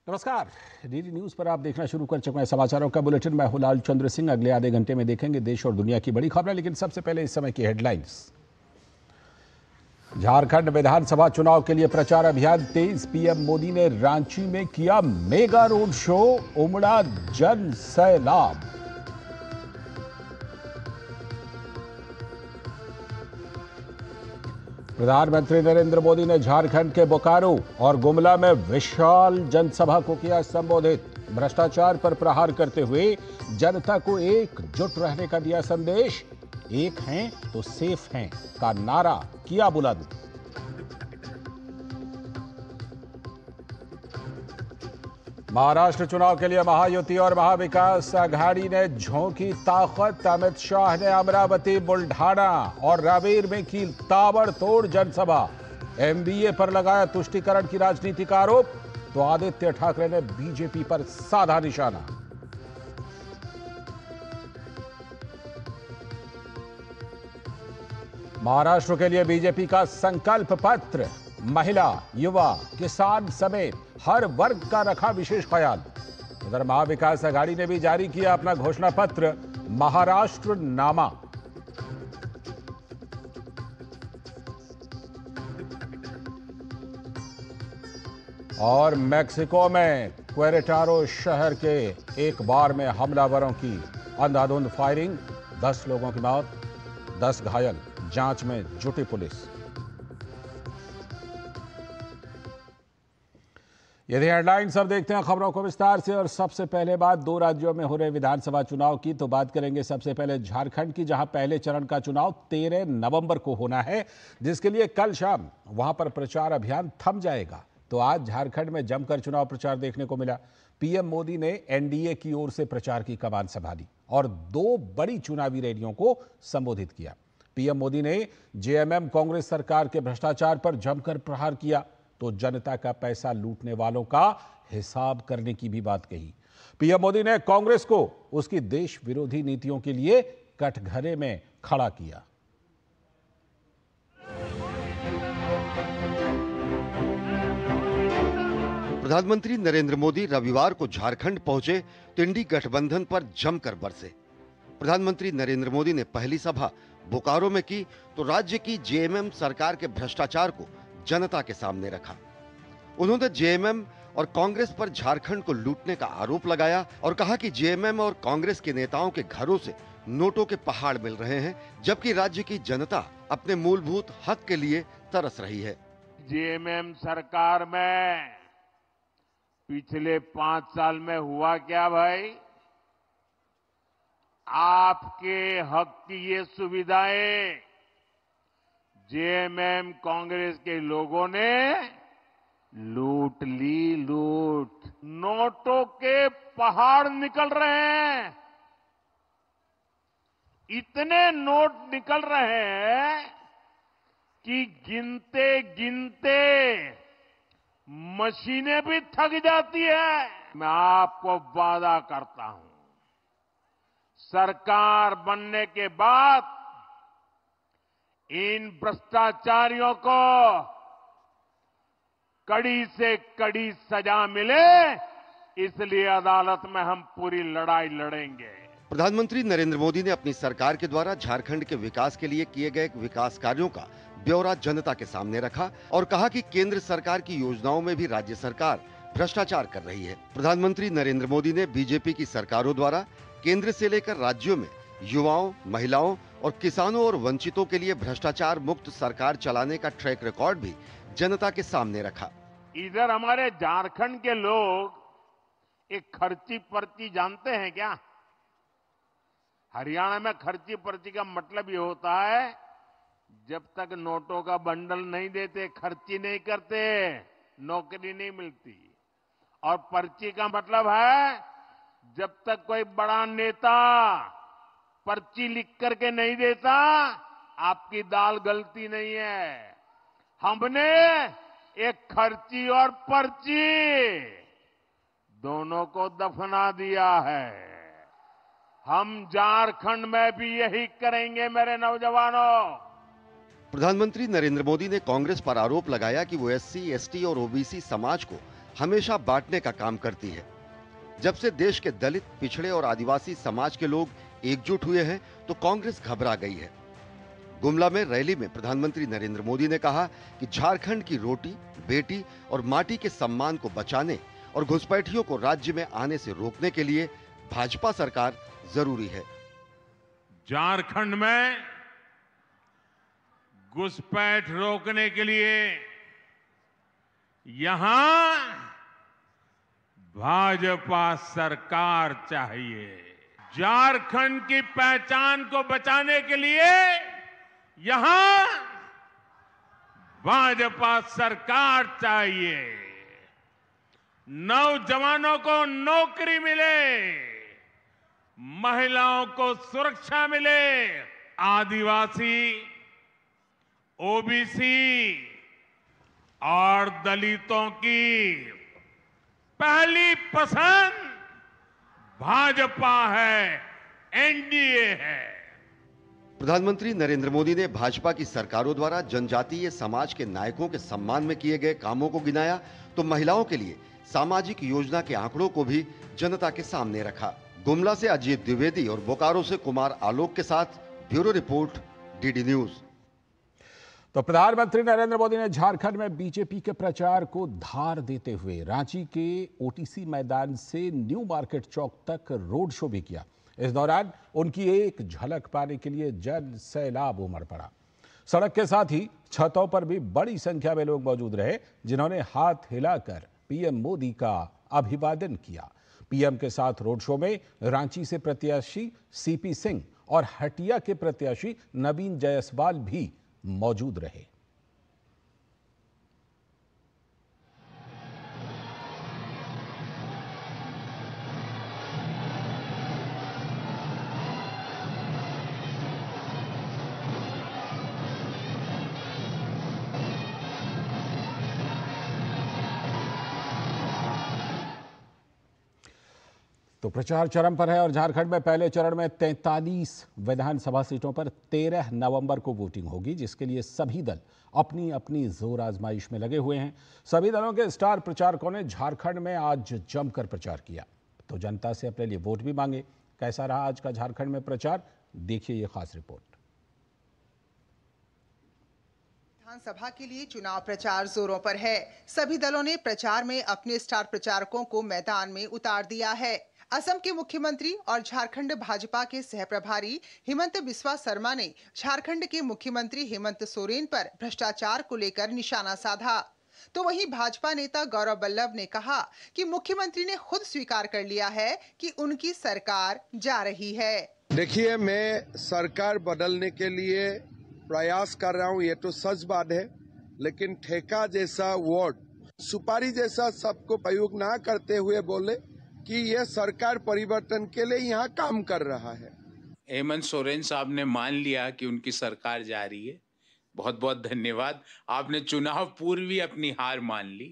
नमस्कार। DD news पर आप देखना शुरू कर चुके हैं समाचारों का बुलेटिन। मैं हूं लाल चंद्र सिंह। अगले आधे घंटे में देखेंगे देश और दुनिया की बड़ी खबरें, लेकिन सबसे पहले इस समय की हेडलाइंस। झारखंड विधानसभा चुनाव के लिए प्रचार अभियान तेज। पीएम मोदी ने रांची में किया मेगा रोड शो, उमड़ा जन सैलाब। प्रधानमंत्री नरेंद्र मोदी ने झारखंड के बोकारो और गुमला में विशाल जनसभा को किया संबोधित। भ्रष्टाचार पर प्रहार करते हुए जनता को एकजुट रहने का दिया संदेश। एक हैं तो सेफ हैं का नारा किया बुलंद। महाराष्ट्र चुनाव के लिए महायुति और महाविकास आघाड़ी ने झोंकी ताकत। अमित शाह ने अमरावती, बुल्ढाना और रावेर में की ताबड़तोड़ जनसभा। एमबीए पर लगाया तुष्टीकरण की राजनीति का आरोप, तो आदित्य ठाकरे ने बीजेपी पर साधा निशाना। महाराष्ट्र के लिए बीजेपी का संकल्प पत्र। महिला, युवा, किसान समेत हर वर्ग का रखा विशेष ख्याल। उधर महाविकास आघाड़ी ने भी जारी किया अपना घोषणा पत्र, महाराष्ट्र नामा। और मेक्सिको में क्वेरेटारो शहर के एक बार में हमलावरों की अंधाधुंध फायरिंग, 10 लोगों की मौत, 10 घायल। जांच में जुटी पुलिस। यदि हेडलाइंस अब देखते हैं खबरों को विस्तार से। और सबसे पहले बात 2 राज्यों में हो रहे विधानसभा चुनाव की, तो बात करेंगे सबसे पहले झारखंड की, जहां पहले चरण का चुनाव 13 नवंबर को होना है, जिसके लिए कल शाम वहां पर प्रचार अभियान थम जाएगा। तो आज झारखंड में जमकर चुनाव प्रचार देखने को मिला। पीएम मोदी ने एनडीए की ओर से प्रचार की कमान संभाली और 2 बड़ी चुनावी रैलियों को संबोधित किया। पीएम मोदी ने जेएमएम कांग्रेस सरकार के भ्रष्टाचार पर जमकर प्रहार किया, तो जनता का पैसा लूटने वालों का हिसाब करने की भी बात कही। पीएम मोदी ने कांग्रेस को उसकी देश विरोधी नीतियों के लिए कटघरे में खड़ा किया। प्रधानमंत्री नरेंद्र मोदी रविवार को झारखंड पहुंचे तो इंडी गठबंधन पर जमकर बरसे। प्रधानमंत्री नरेंद्र मोदी ने पहली सभा बोकारो में की तो राज्य की जेएमएम सरकार के भ्रष्टाचार को जनता के सामने रखा। उन्होंने जेएमएम और कांग्रेस पर झारखंड को लूटने का आरोप लगाया और कहा कि जेएमएम और कांग्रेस के नेताओं के घरों से नोटों के पहाड़ मिल रहे हैं, जबकि राज्य की जनता अपने मूलभूत हक के लिए तरस रही है। जेएमएम सरकार में पिछले 5 साल में हुआ क्या भाई? आपके हक की ये सुविधाएं जेएमएम कांग्रेस के लोगों ने लूट ली। लूट, नोटों के पहाड़ निकल रहे हैं। इतने नोट निकल रहे हैं कि गिनते गिनते मशीनें भी थक जाती है। मैं आपको वादा करता हूं, सरकार बनने के बाद इन भ्रष्टाचारियों को कड़ी से कड़ी सजा मिले, इसलिए अदालत में हम पूरी लड़ाई लड़ेंगे। प्रधानमंत्री नरेंद्र मोदी ने अपनी सरकार के द्वारा झारखंड के विकास के लिए किए गए विकास कार्यों का ब्यौरा जनता के सामने रखा और कहा कि केंद्र सरकार की योजनाओं में भी राज्य सरकार भ्रष्टाचार कर रही है। प्रधानमंत्री नरेंद्र मोदी ने बीजेपी की सरकारों द्वारा केंद्र से लेकर राज्यों में युवाओं, महिलाओं और किसानों और वंचितों के लिए भ्रष्टाचार मुक्त सरकार चलाने का ट्रैक रिकॉर्ड भी जनता के सामने रखा। इधर हमारे झारखंड के लोग एक खर्ची पर्ची जानते हैं क्या? हरियाणा में खर्ची पर्ची का मतलब ये होता है, जब तक नोटों का बंडल नहीं देते, खर्ची नहीं करते, नौकरी नहीं मिलती। और पर्ची का मतलब है, जब तक कोई बड़ा नेता पर्ची लिख करके नहीं देता, आपकी दाल गलती नहीं है। हमने एक खर्ची और पर्ची दोनों को दफना दिया है। हम झारखंड में भी यही करेंगे मेरे नौजवानों। प्रधानमंत्री नरेंद्र मोदी ने कांग्रेस पर आरोप लगाया कि वो एससी, एसटी और ओबीसी समाज को हमेशा बांटने का काम करती है। जब से देश के दलित, पिछड़े और आदिवासी समाज के लोग एकजुट हुए हैं तो कांग्रेस घबरा गई है। गुमला में रैली में प्रधानमंत्री नरेंद्र मोदी ने कहा कि झारखंड की रोटी, बेटी और माटी के सम्मान को बचाने और घुसपैठियों को राज्य में आने से रोकने के लिए भाजपा सरकार जरूरी है। झारखंड में घुसपैठ रोकने के लिए यहां भाजपा सरकार चाहिए। झारखंड की पहचान को बचाने के लिए यहां भाजपा सरकार चाहिए। नौजवानों को नौकरी मिले, महिलाओं को सुरक्षा मिले, आदिवासी, ओबीसी और दलितों की पहली पसंद भाजपा है, एनडीए है। प्रधानमंत्री नरेंद्र मोदी ने भाजपा की सरकारों द्वारा जनजातीय समाज के नायकों के सम्मान में किए गए कामों को गिनाया तो महिलाओं के लिए सामाजिक योजना के आंकड़ों को भी जनता के सामने रखा। गुमला से अजीत द्विवेदी और बोकारो से कुमार आलोक के साथ ब्यूरो रिपोर्ट, डीडी न्यूज। तो प्रधानमंत्री नरेंद्र मोदी ने झारखंड में बीजेपी के प्रचार को धार देते हुए रांची के ओटीसी मैदान से न्यू मार्केट चौक तक रोड शो भी किया। इस दौरान उनकी एक झलक पाने के लिए जन सैलाब उमड़ पड़ा। सड़क के साथ ही छतों पर भी बड़ी संख्या में लोग मौजूद रहे, जिन्होंने हाथ हिलाकर पीएम मोदी का अभिवादन किया। पीएम के साथ रोड शो में रांची से प्रत्याशी सीपी सिंह और हटिया के प्रत्याशी नवीन जायसवाल भी मौजूद रहे। तो प्रचार चरम पर है और झारखंड में पहले चरण में 43 विधानसभा सीटों पर 13 नवंबर को वोटिंग होगी, जिसके लिए सभी दल अपनी अपनी जोर आजमाइश में लगे हुए हैं। सभी दलों के स्टार प्रचारकों ने झारखंड में आज जमकर प्रचार किया, तो जनता से अपने लिए वोट भी मांगे। कैसा रहा आज का झारखंड में प्रचार, देखिए ये खास रिपोर्ट। विधानसभा के लिए चुनाव प्रचार जोरों पर है। सभी दलों ने प्रचार में अपने स्टार प्रचारकों को मैदान में उतार दिया है। असम के मुख्यमंत्री और झारखंड भाजपा के सह प्रभारी हिमंत बिस्वा शर्मा ने झारखंड के मुख्यमंत्री हेमंत सोरेन पर भ्रष्टाचार को लेकर निशाना साधा। तो वहीं भाजपा नेता गौरव वल्लभ ने कहा कि मुख्यमंत्री ने खुद स्वीकार कर लिया है कि उनकी सरकार जा रही है। देखिए, मैं सरकार बदलने के लिए प्रयास कर रहा हूँ, ये तो सच बात है, लेकिन ठेका जैसा वर्ड, सुपारी जैसा सबको प्रयोग ना करते हुए बोले कि यह सरकार परिवर्तन के लिए यहाँ काम कर रहा है। हेमंत सोरेन साहब ने मान लिया कि उनकी सरकार जा रही है। बहुत बहुत धन्यवाद। आपने चुनाव पूर्व ही अपनी हार मान ली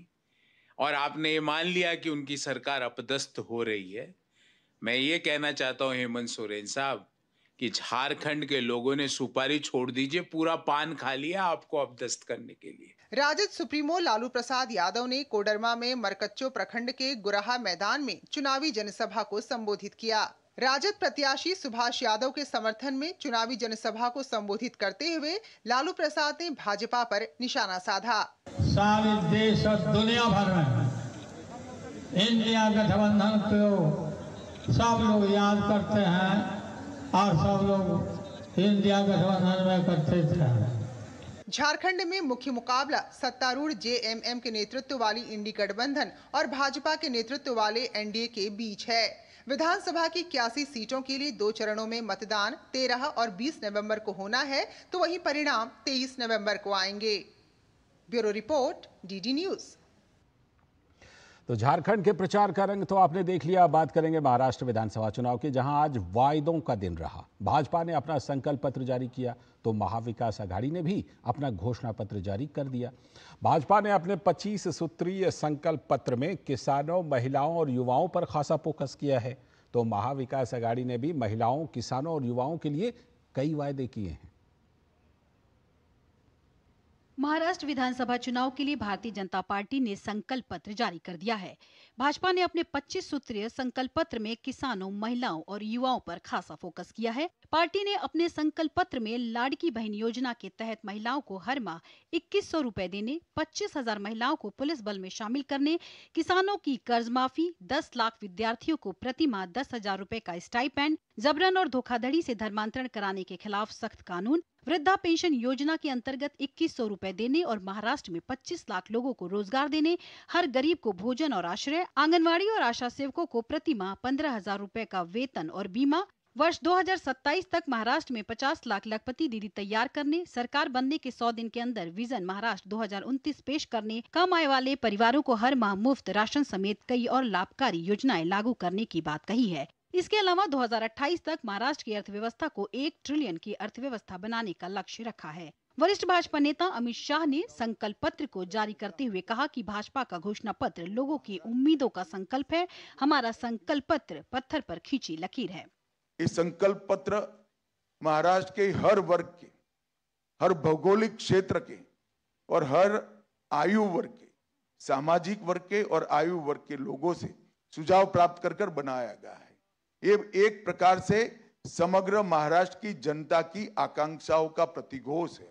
और आपने ये मान लिया कि उनकी सरकार अपदस्थ हो रही है। मैं ये कहना चाहता हूँ हेमंत सोरेन साहब कि झारखंड के लोगों ने सुपारी छोड़ दीजिए, पूरा पान खा लिया आपको अपदस्थ करने के लिए। राजद सुप्रीमो लालू प्रसाद यादव ने कोडरमा में मरकच्चो प्रखंड के गुराहा मैदान में चुनावी जनसभा को संबोधित किया। राजद प्रत्याशी सुभाष यादव के समर्थन में चुनावी जनसभा को संबोधित करते हुए लालू प्रसाद ने भाजपा पर निशाना साधा। सारे देश और दुनिया भर में इंडिया गठबंधन को सब लोग याद करते हैं और सब लोग इंडिया गठबंधन में करते थे। झारखंड में मुख्य मुकाबला सत्तारूढ़ जेएमएम के नेतृत्व वाली इंडी गठबंधन और भाजपा के नेतृत्व वाले एनडीए के बीच है। विधानसभा की 81 सीटों के लिए 2 चरणों में मतदान 13 और 20 नवंबर को होना है, तो वहीं परिणाम 23 नवंबर को आएंगे। Bureau report, DD news. तो झारखंड के प्रचार का रंग तो आपने देख लिया। बात करेंगे महाराष्ट्र विधानसभा चुनाव की, जहां आज वायदों का दिन रहा। भाजपा ने अपना संकल्प पत्र जारी किया तो महाविकास आघाड़ी ने भी अपना घोषणा पत्र जारी कर दिया। भाजपा ने अपने 25 सूत्रीय संकल्प पत्र में किसानों, महिलाओं और युवाओं पर खासा फोकस किया है, तो महाविकास आघाड़ी ने भी महिलाओं, किसानों और युवाओं के लिए कई वायदे किए हैं। महाराष्ट्र विधानसभा चुनाव के लिए भारतीय जनता पार्टी ने संकल्प पत्र जारी कर दिया है। भाजपा ने अपने 25 सूत्रीय संकल्प पत्र में किसानों, महिलाओं और युवाओं पर खासा फोकस किया है। पार्टी ने अपने संकल्प पत्र में लाड़की बहन योजना के तहत महिलाओं को हर माह 2100 रुपए देने, 25,000 महिलाओं को पुलिस बल में शामिल करने, किसानों की कर्ज माफी, 10 लाख विद्यार्थियों को प्रति माह 10,000 रुपए का स्टाइपेंड, जबरन और धोखाधड़ी से धर्मांतरण कराने के खिलाफ सख्त कानून, वृद्धा पेंशन योजना के अंतर्गत 2100 रुपए देने और महाराष्ट्र में 25 लाख लोगों को रोजगार देने, हर गरीब को भोजन और आश्रय, आंगनवाड़ी और आशा सेवकों को प्रति माह 15,000 रुपए का वेतन और बीमा, वर्ष 2027 तक महाराष्ट्र में 50 लाख लखपति दीदी तैयार करने, सरकार बनने के 100 दिन के अंदर विजन महाराष्ट्र 2029 पेश करने, कम आय वाले परिवारों को हर माह मुफ्त राशन समेत कई और लाभकारी योजनाएं लागू करने की बात कही है। इसके अलावा 2028 तक महाराष्ट्र की अर्थव्यवस्था को 1 ट्रिलियन की अर्थव्यवस्था बनाने का लक्ष्य रखा है। वरिष्ठ भाजपा नेता अमित शाह ने संकल्प पत्र को जारी करते हुए कहा कि भाजपा का घोषणा पत्र लोगों की उम्मीदों का संकल्प है। हमारा संकल्प पत्र पत्थर पर खींची लकीर है। इस संकल्प पत्र महाराष्ट्र के हर वर्ग के, हर भौगोलिक क्षेत्र के और हर आयु वर्ग के, सामाजिक वर्ग के और आयु वर्ग के लोगों से सुझाव प्राप्त कर बनाया गया है। ये एक प्रकार से समग्र महाराष्ट्र की जनता की आकांक्षाओं का प्रतिघोष है।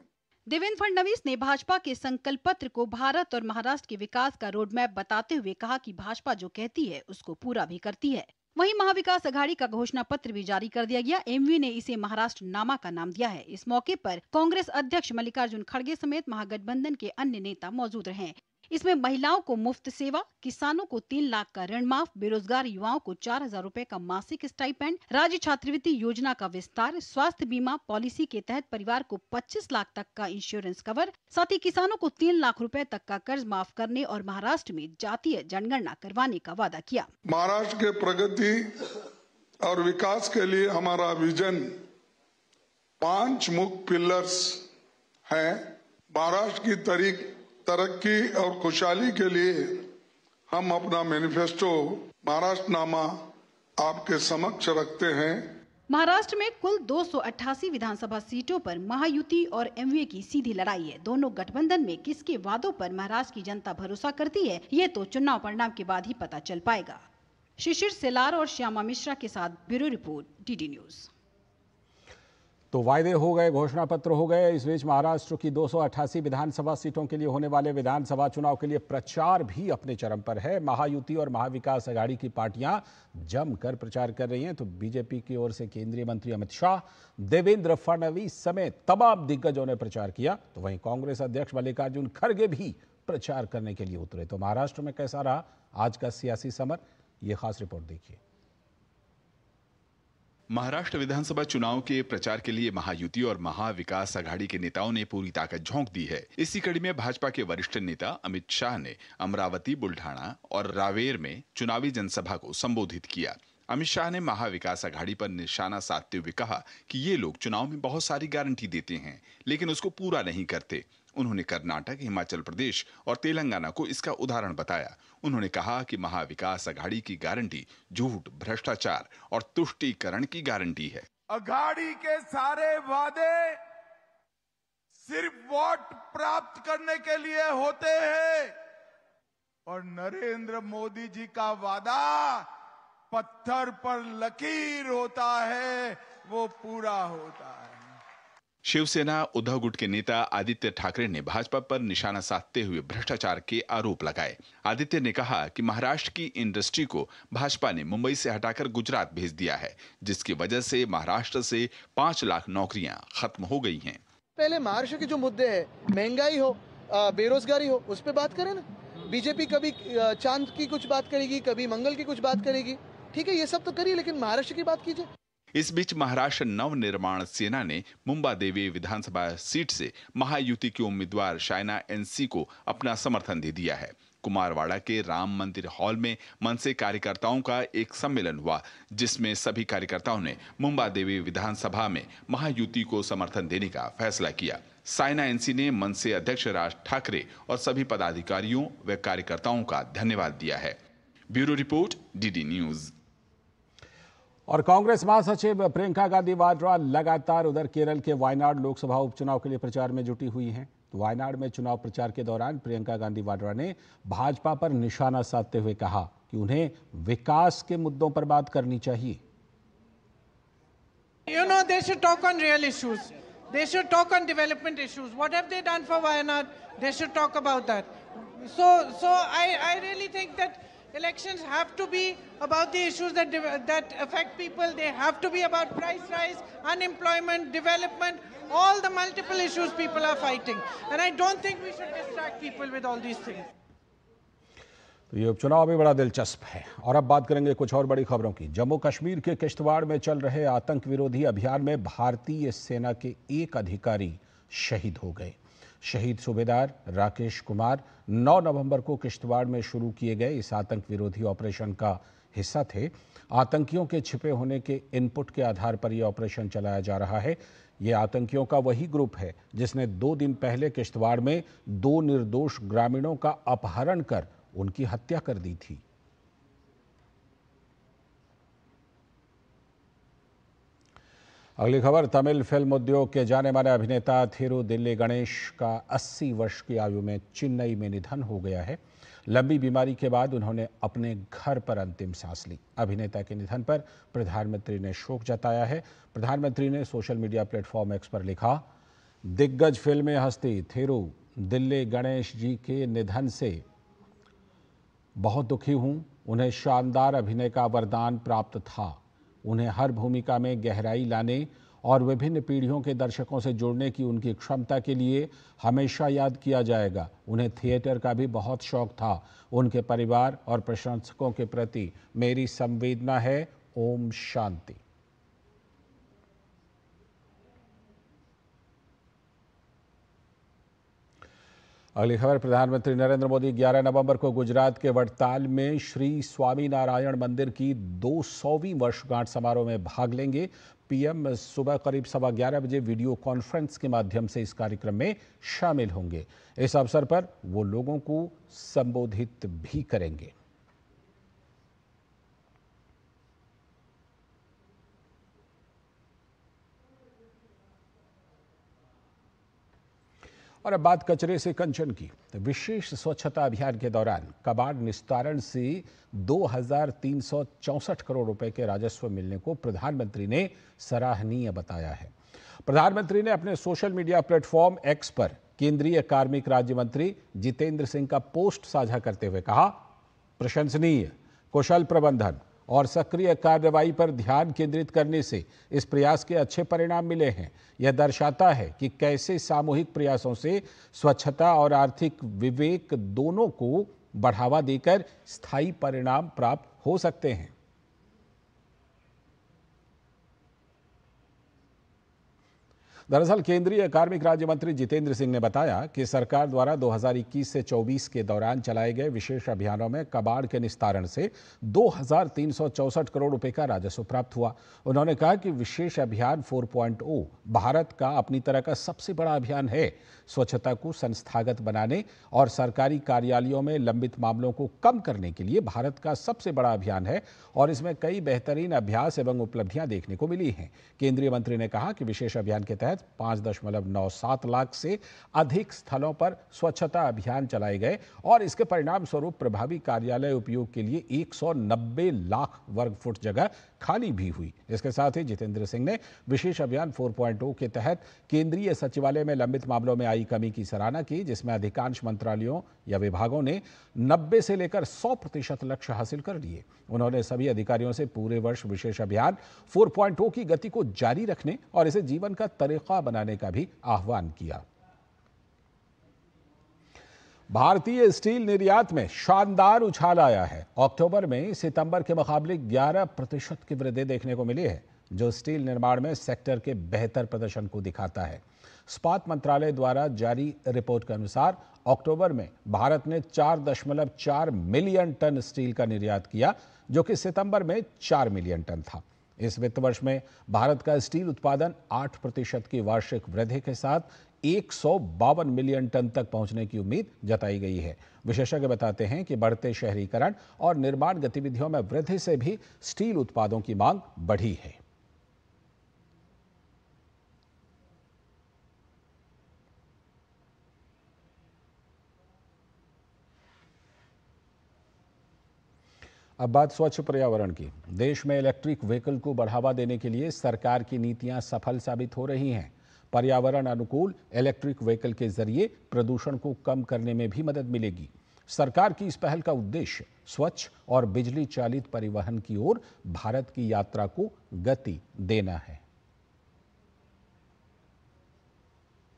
देवेंद्र फडणवीस ने भाजपा के संकल्प पत्र को भारत और महाराष्ट्र के विकास का रोडमैप बताते हुए कहा कि भाजपा जो कहती है उसको पूरा भी करती है। वहीं महाविकास अघाड़ी का घोषणा पत्र भी जारी कर दिया गया। एमवी ने इसे महाराष्ट्र नामा का नाम दिया है। इस मौके पर कांग्रेस अध्यक्ष मल्लिकार्जुन खड़गे समेत महागठबंधन के अन्य नेता मौजूद रहे। इसमें महिलाओं को मुफ्त सेवा, किसानों को 3 लाख का ऋण माफ, बेरोजगार युवाओं को 4,000 रुपए का मासिक स्टाइपेंड, राज्य छात्रवृत्ति योजना का विस्तार, स्वास्थ्य बीमा पॉलिसी के तहत परिवार को 25 लाख तक का इंश्योरेंस कवर, साथ ही किसानों को 3 लाख रुपए तक का कर्ज माफ करने और महाराष्ट्र में जातीय जनगणना करवाने का वादा किया। महाराष्ट्र के प्रगति और विकास के लिए हमारा विजन 5 मुख्य पिलर्स है। महाराष्ट्र की तरक्की और खुशहाली के लिए हम अपना मैनिफेस्टो महाराष्ट्रनामा आपके समक्ष रखते हैं। महाराष्ट्र में कुल 288 विधानसभा सीटों पर महायुति और एमवीए की सीधी लड़ाई है। दोनों गठबंधन में किसके वादों पर महाराष्ट्र की जनता भरोसा करती है, ये तो चुनाव परिणाम के बाद ही पता चल पाएगा। शिशिर सेलार और श्यामा मिश्रा के साथ ब्यूरो रिपोर्ट, डीडी न्यूज। तो वायदे हो गए, घोषणा पत्र हो गए। इस बीच महाराष्ट्र की 288 विधानसभा सीटों के लिए होने वाले विधानसभा चुनाव के लिए प्रचार भी अपने चरम पर है। महायुति और महाविकास अघाड़ी की पार्टियां जमकर प्रचार कर रही हैं। तो बीजेपी की ओर से केंद्रीय मंत्री अमित शाह, देवेंद्र फडणवीस समेत तमाम दिग्गजों ने प्रचार किया। तो वहीं कांग्रेस अध्यक्ष मल्लिकार्जुन खड़गे भी प्रचार करने के लिए उतरे। तो महाराष्ट्र में कैसा रहा आज का सियासी समर, ये खास रिपोर्ट देखिए। महाराष्ट्र विधानसभा चुनाव के प्रचार के लिए महायुति और महाविकास अघाड़ी के नेताओं ने पूरी ताकत झोंक दी है। इसी कड़ी में भाजपा के वरिष्ठ नेता अमित शाह ने अमरावती, बुल्ढाना और रावेर में चुनावी जनसभा को संबोधित किया। अमित शाह ने महाविकास अघाड़ी पर निशाना साधते हुए कहा कि ये लोग चुनाव में बहुत सारी गारंटी देते हैं लेकिन उसको पूरा नहीं करते। उन्होंने कर्नाटक, हिमाचल प्रदेश और तेलंगाना को इसका उदाहरण बताया। उन्होंने कहा कि महाविकास अघाड़ी की गारंटी झूठ, भ्रष्टाचार और तुष्टीकरण की गारंटी है। अघाड़ी के सारे वादे सिर्फ वोट प्राप्त करने के लिए होते हैं और नरेंद्र मोदी जी का वादा पत्थर पर लकीर होता है, वो पूरा होता है। शिवसेना उद्धव गुट के नेता आदित्य ठाकरे ने भाजपा पर निशाना साधते हुए भ्रष्टाचार के आरोप लगाए। आदित्य ने कहा कि महाराष्ट्र की इंडस्ट्री को भाजपा ने मुंबई से हटाकर गुजरात भेज दिया है, जिसकी वजह से महाराष्ट्र से 5 लाख नौकरियां खत्म हो गई हैं। पहले महाराष्ट्र के जो मुद्दे हैं, महंगाई हो, बेरोजगारी हो, उस पर बात करें ना। बीजेपी कभी चांद की कुछ बात करेगी, कभी मंगल की कुछ बात करेगी, ठीक है, ये सब तो करिए, लेकिन महाराष्ट्र की बात कीजिए। इस बीच महाराष्ट्र नवनिर्माण सेना ने मुंबा देवी विधानसभा सीट से महायुति की उम्मीदवार शायना एनसी को अपना समर्थन दे दिया है। कुमारवाड़ा के राम मंदिर हॉल में मनसे कार्यकर्ताओं का एक सम्मेलन हुआ, जिसमें सभी कार्यकर्ताओं ने मुंबा देवी विधानसभा में महायुति को समर्थन देने का फैसला किया। शायना एनसी ने मनसे अध्यक्ष राज ठाकरे और सभी पदाधिकारियों व कार्यकर्ताओं का धन्यवाद दिया है। Bureau report, DD news. और कांग्रेस महासचिव प्रियंका गांधी वाड्रा लगातार उधर केरल के वायनाड लोकसभा उपचुनाव के लिए प्रचार में जुटी हुई हैं। वायनाड में चुनाव प्रचार के दौरान प्रियंका गांधी वाड्रा ने भाजपा पर निशाना साधते हुए कहा कि उन्हें विकास के मुद्दों पर बात करनी चाहिए। You know, they should talk on real issues. They should talk on development issues. What have they done for Wayanad? They should talk about that. So I really think that elections have to be about the issues that affect people. They have to be about price rise, unemployment, development, all the multiple issues people are fighting. And I don't think we should distract people with all these things. तो ये उपचुनाव भी बड़ा दिलचस्प है। और अब बात करेंगे कुछ और बड़ी खबरों की। जम्मू कश्मीर के किश्तवाड़ में चल रहे आतंक विरोधी अभियान में भारतीय सेना के एक अधिकारी शहीद हो गए। शहीद सूबेदार राकेश कुमार 9 नवंबर को किश्तवाड़ में शुरू किए गए इस आतंक विरोधी ऑपरेशन का हिस्सा थे। आतंकियों के छिपे होने के इनपुट के आधार पर यह ऑपरेशन चलाया जा रहा है। ये आतंकियों का वही ग्रुप है जिसने 2 दिन पहले किश्तवाड़ में 2 निर्दोष ग्रामीणों का अपहरण कर उनकी हत्या कर दी थी। अगली खबर, तमिल फिल्म उद्योग के जाने माने अभिनेता थिरु दिल्ली गणेश का 80 वर्ष की आयु में चेन्नई में निधन हो गया है। लंबी बीमारी के बाद उन्होंने अपने घर पर अंतिम सांस ली। अभिनेता के निधन पर प्रधानमंत्री ने शोक जताया है। प्रधानमंत्री ने सोशल मीडिया प्लेटफॉर्म एक्स पर लिखा, दिग्गज फिल्मी हस्ती थिरु दिल्ली गणेश जी के निधन से बहुत दुखी हूं। उन्हें शानदार अभिनय का वरदान प्राप्त था। उन्हें हर भूमिका में गहराई लाने और विभिन्न पीढ़ियों के दर्शकों से जुड़ने की उनकी क्षमता के लिए हमेशा याद किया जाएगा। उन्हें थिएटर का भी बहुत शौक था। उनके परिवार और प्रशंसकों के प्रति मेरी संवेदना है। ओम शांति। अगली खबर, प्रधानमंत्री नरेंद्र मोदी 11 नवंबर को गुजरात के वडताल में श्री स्वामीनारायण मंदिर की 200वीं वर्षगांठ समारोह में भाग लेंगे। पीएम सुबह करीब 11:15 बजे वीडियो कॉन्फ्रेंस के माध्यम से इस कार्यक्रम में शामिल होंगे। इस अवसर पर वो लोगों को संबोधित भी करेंगे। और अब बात कचरे से कंचन की। विशेष स्वच्छता अभियान के दौरान कबाड़ निस्तारण से 2364 करोड़ रुपए के राजस्व मिलने को प्रधानमंत्री ने सराहनीय बताया है। प्रधानमंत्री ने अपने सोशल मीडिया प्लेटफॉर्म एक्स पर केंद्रीय कार्मिक राज्य मंत्री जितेंद्र सिंह का पोस्ट साझा करते हुए कहा, प्रशंसनीय, कुशल प्रबंधन और सक्रिय कार्रवाई पर ध्यान केंद्रित करने से इस प्रयास के अच्छे परिणाम मिले हैं। यह दर्शाता है कि कैसे सामूहिक प्रयासों से स्वच्छता और आर्थिक विवेक दोनों को बढ़ावा देकर स्थायी परिणाम प्राप्त हो सकते हैं। दरअसल केंद्रीय कार्मिक राज्य मंत्री जितेंद्र सिंह ने बताया कि सरकार द्वारा 2021 से 24 के दौरान चलाए गए विशेष अभियानों में कबाड़ के निस्तारण से 2364 करोड़ रुपए का राजस्व प्राप्त हुआ। उन्होंने कहा कि विशेष अभियान 4.0 भारत का अपनी तरह का सबसे बड़ा अभियान है। स्वच्छता को संस्थागत बनाने और सरकारी कार्यालयों में लंबित मामलों को कम करने के लिए भारत का सबसे बड़ा अभियान है और इसमें कई बेहतरीन अभ्यास एवं उपलब्धियां देखने को मिली हैं। केंद्रीय मंत्री ने कहा कि विशेष अभियान के तहत 5.97 लाख से अधिक स्थलों पर स्वच्छता अभियान चलाए गए और इसके परिणाम स्वरूप प्रभावी कार्यालय उपयोग के लिए 190 लाख वर्ग फुट जगह खाली भी हुई। इसके साथ ही जितेंद्र सिंह ने विशेष अभियान 4.0 के तहत केंद्रीय सचिवालय में लंबित मामलों में आई कमी की सराहना की, जिसमें अधिकांश मंत्रालयों या विभागों ने 90 से लेकर 100% लक्ष्य हासिल कर लिए। उन्होंने सभी अधिकारियों से पूरे वर्ष विशेष अभियान 4.0 की गति को जारी रखने और इसे जीवन का तरीका बनाने का भी आह्वान किया। भारतीय स्टील निर्यात में शानदार उछाल आया है। अक्टूबर में सितंबर के मुकाबले 11% की वृद्धि देखने को मिली है, जो स्टील निर्माण में सेक्टर के बेहतर प्रदर्शन को दिखाता है। इस्पात मंत्रालय द्वारा जारी रिपोर्ट के अनुसार अक्टूबर में भारत ने 4.4 मिलियन टन स्टील का निर्यात किया, जो कि सितंबर में 4 मिलियन टन था। इस वित्त वर्ष में भारत का स्टील उत्पादन 8% की वार्षिक वृद्धि के साथ 152 मिलियन टन तक पहुंचने की उम्मीद जताई गई है। विशेषज्ञ बताते हैं कि बढ़ते शहरीकरण और निर्माण गतिविधियों में वृद्धि से भी स्टील उत्पादों की मांग बढ़ी है। अब बात स्वच्छ पर्यावरण की। देश में इलेक्ट्रिक व्हीकल को बढ़ावा देने के लिए सरकार की नीतियां सफल साबित हो रही हैं। पर्यावरण अनुकूल इलेक्ट्रिक व्हीकल के जरिए प्रदूषण को कम करने में भी मदद मिलेगी। सरकार की इस पहल का उद्देश्य स्वच्छ और बिजली चालित परिवहन की ओर भारत की यात्रा को गति देना है।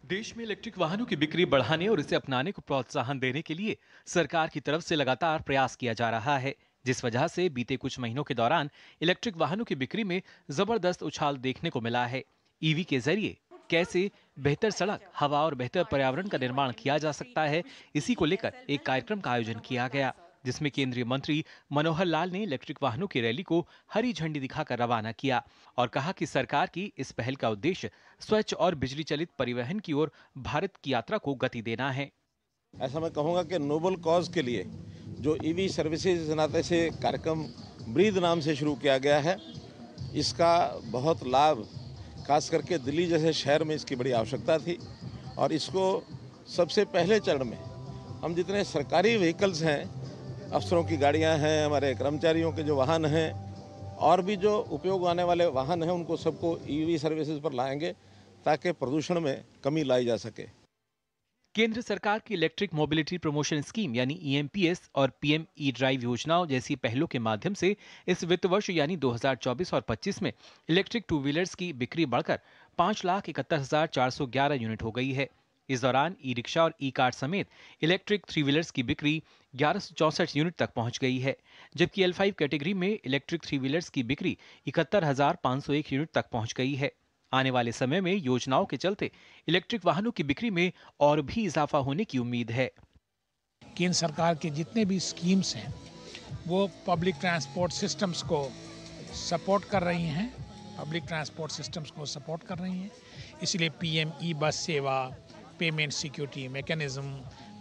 देश में इलेक्ट्रिक वाहनों की बिक्री बढ़ाने और इसे अपनाने को प्रोत्साहन देने के लिए सरकार की तरफ से लगातार प्रयास किया जा रहा है, जिस वजह से बीते कुछ महीनों के दौरान इलेक्ट्रिक वाहनों की बिक्री में जबरदस्त उछाल देखने को मिला है। ईवी के जरिए कैसे बेहतर सड़क, हवा और बेहतर पर्यावरण का निर्माण किया जा सकता है, इसी को लेकर एक कार्यक्रम का आयोजन किया गया, जिसमें केंद्रीय मंत्री मनोहर लाल ने इलेक्ट्रिक वाहनों की रैली को हरी झंडी दिखाकर रवाना किया और कहा कि सरकार की इस पहल का उद्देश्य स्वच्छ और बिजली चालित परिवहन की ओर भारत की यात्रा को गति देना है। ऐसा मैं कहूँगा कि नोबल कॉज के लिए जो ईवी सर्विसेज नाते से कार्यक्रम ब्रीद नाम से शुरू किया गया है, इसका बहुत लाभ खास करके दिल्ली जैसे शहर में इसकी बड़ी आवश्यकता थी और इसको सबसे पहले चरण में हम जितने सरकारी व्हीकल्स हैं, अफसरों की गाड़ियां हैं, हमारे कर्मचारियों के जो वाहन हैं और भी जो उपयोग आने वाले वाहन हैं, उनको सबको ईवी सर्विसेज पर लाएंगे ताकि प्रदूषण में कमी लाई जा सके। केंद्र सरकार की इलेक्ट्रिक मोबिलिटी प्रमोशन स्कीम यानी EMPS और PM E-ड्राइव योजनाओं जैसी पहलों के माध्यम से इस वित्त वर्ष यानी 2024 और 25 में इलेक्ट्रिक टू व्हीलर्स की बिक्री बढ़कर 5,71,411 यूनिट हो गई है। इस दौरान ई रिक्शा और ई कार समेत इलेक्ट्रिक थ्री व्हीलर्स की बिक्री 1164 यूनिट तक पहुंच गई है, जबकि L5 कैटेगरी में इलेक्ट्रिक थ्री व्हीलर्स की बिक्री 71,501 यूनिट तक पहुंच गई है। आने वाले समय में योजनाओं के चलते इलेक्ट्रिक वाहनों की बिक्री में और भी इजाफा होने की उम्मीद है। केंद्र सरकार के जितने भी स्कीम्स हैं वो पब्लिक ट्रांसपोर्ट सिस्टम्स को सपोर्ट कर रही हैं, इसलिए PM E bus Sewa, payment security mechanism,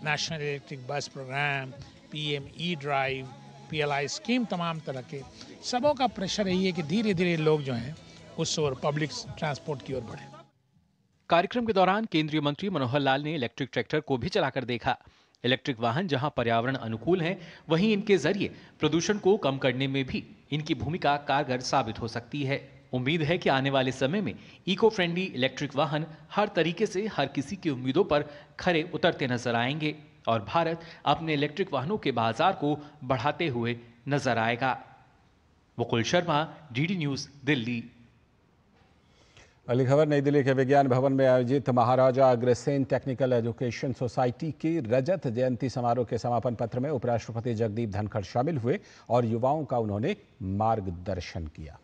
national electric bus program, PM e drive, PLI scheme, तमाम तरह के सबों का प्रेशर यही है कि धीरे धीरे लोग जो हैं उस ओर पब्लिक ट्रांसपोर्ट की ओर बढ़े। कार्यक्रम के दौरान केंद्रीय मंत्री मनोहर लाल ने इलेक्ट्रिक ट्रैक्टर को भी चलाकर देखा। इलेक्ट्रिक वाहन जहां पर्यावरण अनुकूल हैं, वहीं इनके जरिए प्रदूषण को कम करने में भी इनकी भूमिका कारगर साबित हो सकती है। उम्मीद है कि आने वाले समय में इको फ्रेंडली इलेक्ट्रिक वाहन हर तरीके से हर किसी की उम्मीदों पर खरे उतरते नजर आएंगे और भारत अपने इलेक्ट्रिक वाहनों के बाजार को बढ़ाते हुए नजर आएगा। Mukul Sharma, DD news, Delhi. अगली खबर नई दिल्ली के विज्ञान भवन में आयोजित Maharaja Agrasen technical education society की रजत जयंती समारोह के समापन पत्र में उपराष्ट्रपति जगदीप धनखड़ शामिल हुए और युवाओं का उन्होंने मार्गदर्शन किया।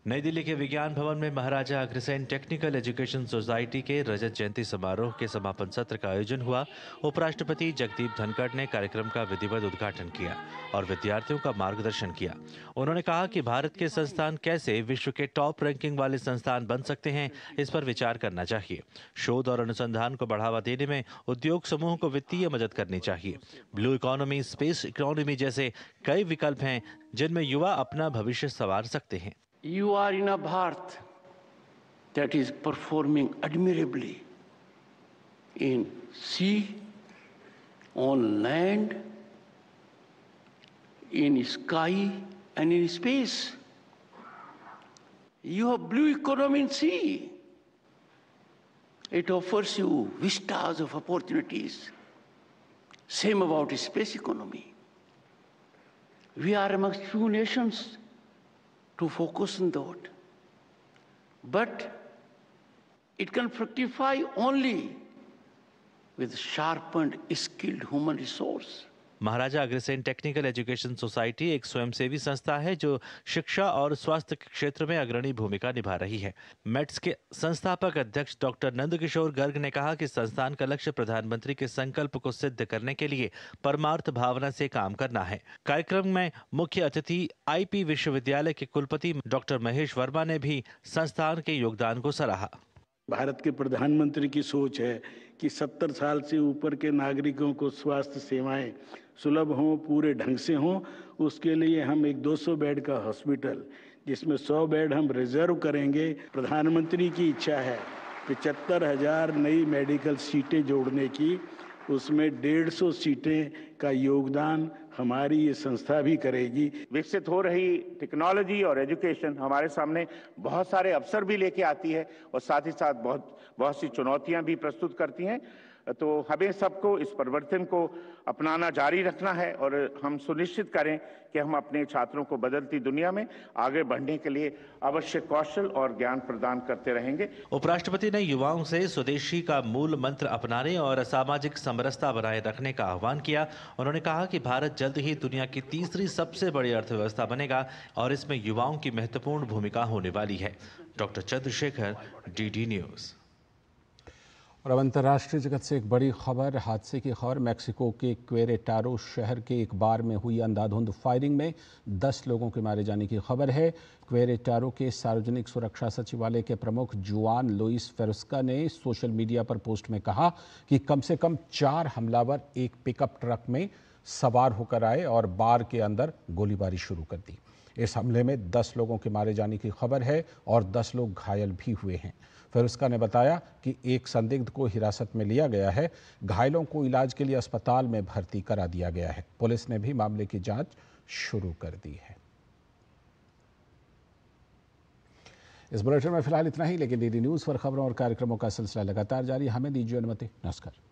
नई दिल्ली के विज्ञान भवन में Maharaja Agrasen technical education society के रजत जयंती समारोह के समापन सत्र का आयोजन हुआ। उपराष्ट्रपति जगदीप धनखड़ ने कार्यक्रम का विधिवत उद्घाटन किया और विद्यार्थियों का मार्गदर्शन किया। उन्होंने कहा कि भारत के संस्थान कैसे विश्व के टॉप रैंकिंग वाले संस्थान बन सकते हैं, इस पर विचार करना चाहिए। शोध और अनुसंधान को बढ़ावा देने में उद्योग समूहों को वित्तीय मदद करनी चाहिए। ब्लू इकोनॉमी, स्पेस इकोनॉमी जैसे कई विकल्प हैं जिनमें युवा अपना भविष्य संवार सकते हैं। You are in a Bharat that is performing admirably in sea, on land, in sky and in space. You have blue economy in sea. It offers you vistas of opportunities. Same about space economy. We are amongst few nations to focus on that. But it can fructify only with sharpened, skilled human resource. Maharaja Agrasen technical education society एक स्वयंसेवी संस्था है जो शिक्षा और स्वास्थ्य के क्षेत्र में अग्रणी भूमिका निभा रही है। मेट्स के संस्थापक अध्यक्ष डॉक्टर नंदकिशोर गर्ग ने कहा कि संस्थान का लक्ष्य प्रधानमंत्री के संकल्प को सिद्ध करने के लिए परमार्थ भावना से काम करना है। कार्यक्रम में मुख्य अतिथि IP विश्वविद्यालय के कुलपति डॉक्टर महेश वर्मा ने भी संस्थान के योगदान को सराहा। भारत के प्रधानमंत्री की सोच है कि 70 साल से ऊपर के नागरिकों को स्वास्थ्य सेवाएं सुलभ हों, पूरे ढंग से हों। उसके लिए हम एक 200 बेड का हॉस्पिटल, जिसमें 100 बेड हम रिजर्व करेंगे। प्रधानमंत्री की इच्छा है 75,000 नई मेडिकल सीटें जोड़ने की, उसमें 150 सीटें का योगदान हमारी ये संस्था भी करेगी। विकसित हो रही टेक्नोलॉजी और एजुकेशन हमारे सामने बहुत सारे अवसर भी लेके आती है और साथ ही साथ बहुत सी चुनौतियां भी प्रस्तुत करती हैं। तो हमें सबको इस परिवर्तन को अपनाना जारी रखना है और हम सुनिश्चित करें कि हम अपने छात्रों को बदलती दुनिया में आगे बढ़ने के लिए आवश्यक कौशल और ज्ञान प्रदान करते रहेंगे। उपराष्ट्रपति ने युवाओं से स्वदेशी का मूल मंत्र अपनाने और सामाजिक समरसता बनाए रखने का आह्वान किया। उन्होंने कहा कि भारत जल्द ही दुनिया की तीसरी सबसे बड़ी अर्थव्यवस्था बनेगा और इसमें युवाओं की महत्वपूर्ण भूमिका होने वाली है। Doctor Chandrashekhar, DD news. और अब अंतर्राष्ट्रीय जगत से एक बड़ी खबर, हादसे की खबर। मैक्सिको के क्वेरेटारो शहर के एक बार में हुई अंधाधुंध फायरिंग में 10 लोगों के मारे जाने की खबर है। क्वेरेटारो के सार्वजनिक सुरक्षा सचिवालय के प्रमुख जुआन लुइस फेरुस्का ने सोशल मीडिया पर पोस्ट में कहा कि कम से कम 4 हमलावर एक पिकअप ट्रक में सवार होकर आए और बार के अंदर गोलीबारी शुरू कर दी। इस हमले में 10 लोगों के मारे जाने की खबर है और 10 लोग घायल भी हुए हैं। फेरुस्का ने बताया कि एक संदिग्ध को हिरासत में लिया गया है। घायलों को इलाज के लिए अस्पताल में भर्ती करा दिया गया है। पुलिस ने भी मामले की जांच शुरू कर दी है। इस बुलेटिन में फिलहाल इतना ही, लेकिन DD न्यूज पर खबरों और कार्यक्रमों का सिलसिला लगातार जारी। हमें दीजिए अनुमति। नमस्कार।